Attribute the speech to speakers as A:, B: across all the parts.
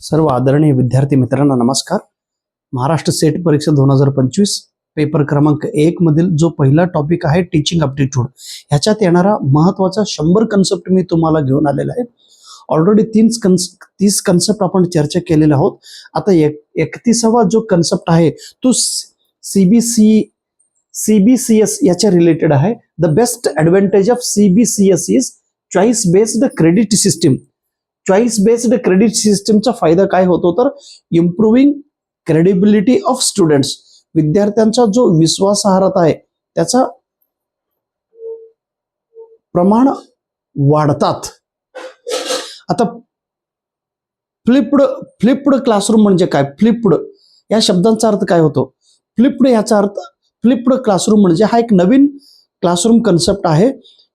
A: सर्व आदरणीय विद्यार्थी मित्रांना नमस्कार. महाराष्ट्र सेट परीक्षा 2025 पेपर क्रमांक 1 मधील जो पहिला टॉपिक आहे टीचिंग ॲप्टिट्यूड, ह्याच्यात येणारा महत्त्वाचा 100 कन्सेप्ट मी तुम्हाला घेऊन आलेला आहे. ऑलरेडी 30 कन्सेप्ट आपण चर्चा केलेले आहोत. आता 31वा जो कन्सेप्ट आहे तो CBCS याच्या रिलेटेड आहे. The best advantage of CBCS is choice based credit system. Choice based credit सिस्टीमचा फायदा काय होतो तर इम्प्रूव्हिंग क्रेडिबिलिटी ऑफ स्टुडंट्स. विद्यार्थ्यांचा जो विश्वासार्हता आहे त्याचा प्रमाण वाढतात. आता फ्लिप्ड क्लासरूम म्हणजे काय? फ्लिप्ड या शब्दांचा अर्थ काय होतो? फ्लिप्ड याचा अर्थ फ्लिप्ड क्लासरूम म्हणजे हा एक नवीन क्लासरूम कन्सेप्ट आहे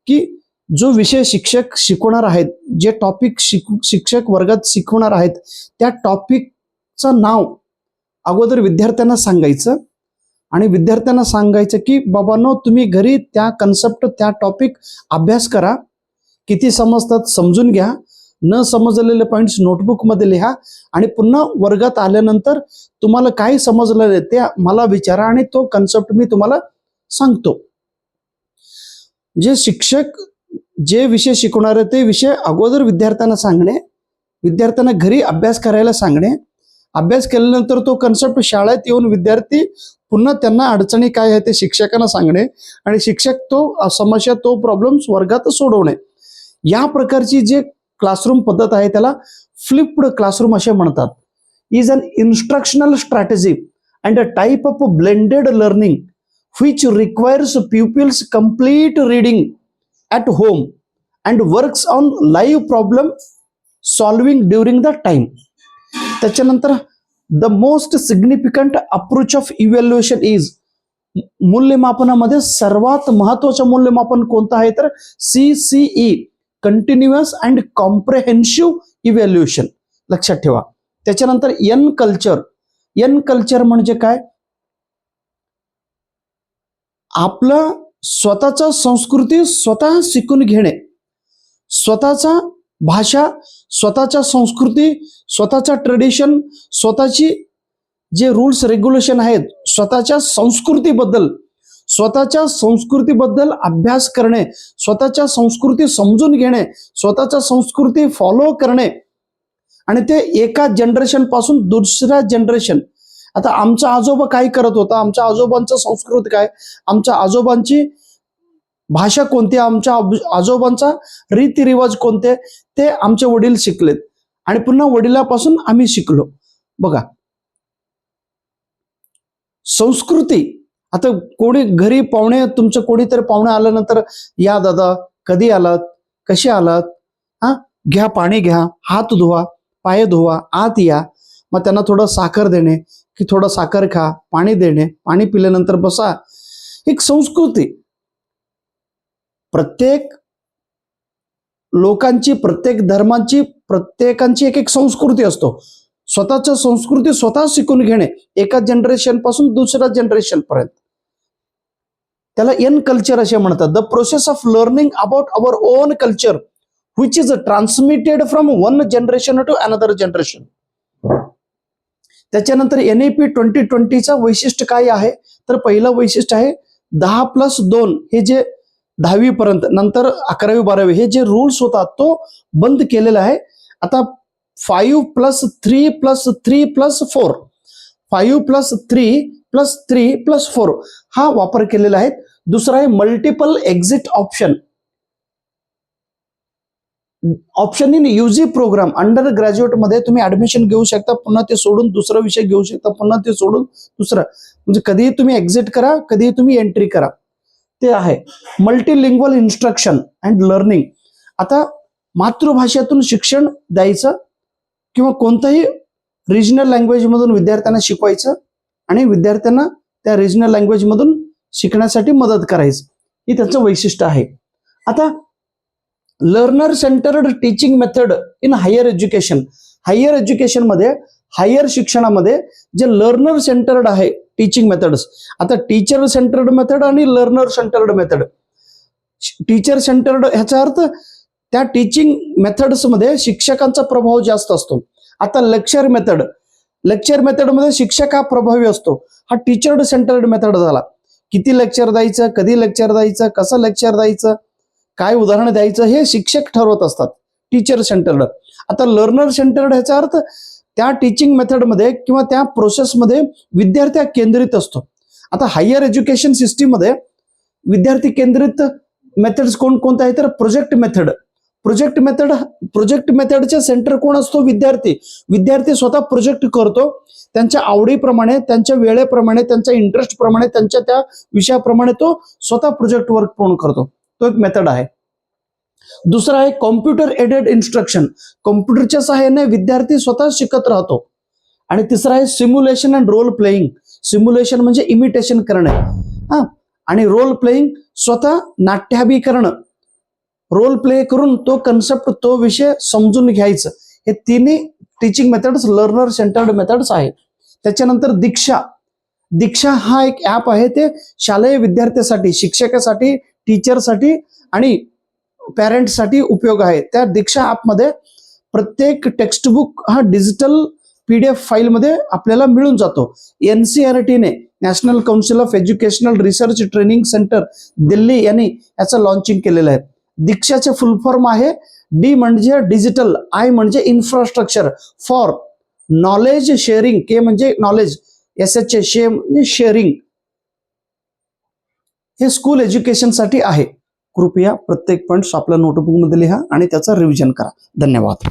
A: की जो विषय शिक्षक शिकवणार आहेत, जे टॉपिक शिक्षक वर्गात शिकवणार आहेत त्या टॉपिकचं नाव अगोदर विद्यार्थ्यांना सांगायचं आणि विद्यार्थ्यांना सांगायचं की बाबांनो तुम्ही घरी त्या कन्सेप्ट त्या टॉपिक अभ्यास करा, किती समजतात समजून घ्या, न समजलेले पॉइंट्स नोटबुकमध्ये लिहा आणि पुन्हा वर्गात आल्यानंतर तुम्हाला काय समजलं ते मला विचारा आणि तो कन्सेप्ट मी तुम्हाला सांगतो. जे शिक्षक जे विषय शिकवणार आहे ते विषय अगोदर विद्यार्थ्यांना सांगणे, विद्यार्थ्यांना घरी अभ्यास करायला सांगणे, अभ्यास केल्यानंतर तो कन्सेप्ट शाळेत येऊन विद्यार्थी पुन्हा त्यांना अडचणी काय आहे ते शिक्षकांना सांगणे आणि शिक्षक तो समस्या तो प्रॉब्लेम्स वर्गात सोडवणे. या प्रकारची जे क्लासरूम पद्धत आहे त्याला फ्लिप्ड क्लासरूम असे म्हणतात. Is an instructional strategy and a type of blended learning which requires pupils complete reading at home and works on live problem solving during the time. त्याच्यानंतर the most significant approach of evaluation is, मूल्यमापनामध्ये सर्वात महत्वाचं मूल्यमापन कोणतं आहे तर CCE, continuous and comprehensive evaluation. लक्षात ठेवा. त्याच्यानंतर एन कल्चर म्हणजे काय? आपलं स्वतःचा संस्कृती स्वतः शिकून घेणे, स्वतःचा भाषा, स्वतःच्या संस्कृती, स्वतःचा ट्रेडिशन, स्वतःची जे रूल्स रेग्युलेशन आहेत, स्वतःच्या संस्कृतीबद्दल अभ्यास करणे, स्वतःच्या संस्कृती समजून घेणे, स्वतःच्या संस्कृती फॉलो करणे आणि ते एका जनरेशन पासून दुसऱ्या जनरेशन. आता आमचा आजोबा काय करत होता, आमच्या आजोबांचं संस्कृती काय, आमच्या आजोबांची भाषा कोणती, आमच्या आजोबांचा रीतिरिवाज कोणते ते आमचे वडील शिकलेत आणि पुन्हा वडिलापासून आम्ही शिकलो. बघा संस्कृती. आता कोणी घरी पाहुणे, तुमचं कोणीतरी पाहुणे आल्यानंतर या दादा कधी आलात, कसे आलात, घ्या पाणी घ्या, हात धुवा, पाय धुवा, आत या. मग त्यांना थोडं साखर देणे की थोडं साखर खा, पाणी देणे, पाणी पिल्यानंतर बसा. एक संस्कृती. प्रत्येक लोकांची, प्रत्येक धर्मांची, प्रत्येकांची एक संस्कृती असतो. स्वतःच्या संस्कृती स्वतः शिकून घेणे एका जनरेशन पासून दुसऱ्या जनरेशन पर्यंत, त्याला एन कल्चर असे म्हणतात. The process of learning about our own culture which is transmitted from one generation to another generation. त्याच्यानंतर NEP 2020चा वैशिष्ट्य काय आहे तर पहिलं वैशिष्ट्य आहे 10+2 हे जे 10वी पर्यंत, नंतर 11वी 12वी हे जे रूल्स होता तो बंद केलेला आहे. आता 5+3+3+4 5+3+3+4 हा वापर केलेला आहे. दुसरा आहे multiple exit option in UG program. Undergraduate मध्ये तुम्ही ऍडमिशन घेऊ शकता, पुन्हा ते सोडून दुसरा विषय घेऊ शकता, पुन्हा ते सोडून दुसरा, म्हणजे कधीही तुम्ही एक्झिट करा, कधीही तुम्ही एंट्री करा. ते आहे मल्टीलिंग्वल इन्स्ट्रक्शन अँड लर्निंग. आता मातृभाषेतून शिक्षण द्यायचं किंवा कोणत्याही रिजनल लँग्वेज मधून विद्यार्थ्यांना शिकवायचं आणि विद्यार्थ्यांना त्या रिजनल लँग्वेज मधून शिकण्यासाठी मदत करायचं, ही त्याचं वैशिष्ट्य आहे. आता learner centred teaching method in higher education. Higher education मध्ये, हायर शिक्षणामध्ये जे लर्नर सेंटर्ड आहे टीचिंग मेथड्स. आता टीचर सेंटर्ड मेथड आणि learner centred method. Teacher centred ह्याचा अर्थ त्या टीचिंग मेथड्स मध्ये शिक्षकांचा प्रभाव जास्त असतो आता लेक्चर मेथडमध्ये शिक्षक हा प्रभावी असतो. हा टीचर सेंटर्ड मेथड झाला. किती लेक्चर द्यायचं, कधी लेक्चर द्यायचं, कसं लेक्चर द्यायचं, काय उदाहरण द्यायचं, हे शिक्षक ठरवत असतात. Teacher centred. आता लर्नर सेंटर्ड ह्याचा अर्थ त्या टीचिंग मेथडमध्ये किंवा त्या प्रोसेसमध्ये विद्यार्थी केंद्रित असतो. आता हायर एज्युकेशन सिस्टीममध्ये विद्यार्थी केंद्रित मेथड्स कोणते आहेत तर प्रोजेक्ट मेथडचे सेंटर कोण असतो? विद्यार्थी स्वतः प्रोजेक्ट करतो. त्यांच्या आवडीप्रमाणे, त्यांच्या वेळेप्रमाणे, त्यांच्या इंटरेस्ट प्रमाणे, त्यांच्या त्या विषयाप्रमाणे तो स्वतः प्रोजेक्ट वर्क पूर्ण करतो. तो एक मेथड आहे. दुसरा आहे कॉम्प्युटर एडेड इन्स्ट्रक्शन. कॉम्प्युटरच्या सहाय्याने विद्यार्थी स्वतः शिकत राहतो. आणि तिसरा आहे simulation and role playing. Simulation म्हणजे इमिटेशन करणे, आणि रोल प्लेइंग स्वतः नाट्याभिकरण, रोल प्ले करून तो कन्सेप्ट, तो विषय समजून घ्यायचं. हे तिन्ही teaching methods learner centred methods आहेत. त्याच्यानंतर दीक्षा हा एक ऍप आहे. ते शालेय विद्यार्थ्यासाठी, शिक्षकासाठी, टीचरसाठी आणि पॅरेंट्ससाठी उपयोग आहे. त्या दीक्षा ऍपमध्ये प्रत्येक टेक्स्टबुक हा डिजिटल PDF फाईलमध्ये आपल्याला मिळून जातो. NCERTने, national council of educational research training centre Delhi यांनी याचं लॉन्चिंग केलेलं आहे. दीक्षाचे फुल फॉर्म आहे D म्हणजे डिजिटल, I म्हणजे infrastructure for knowledge sharing, K म्हणजे नॉलेज, SH म्हणजे शेअरिंग. हे स्कूल एज्युकेशनसाठी आहे. कृपया प्रत्येक पॉइंट्स आपल्या नोटबुकमध्ये लिहा आणि त्याचं रिव्हिजन करा. धन्यवाद.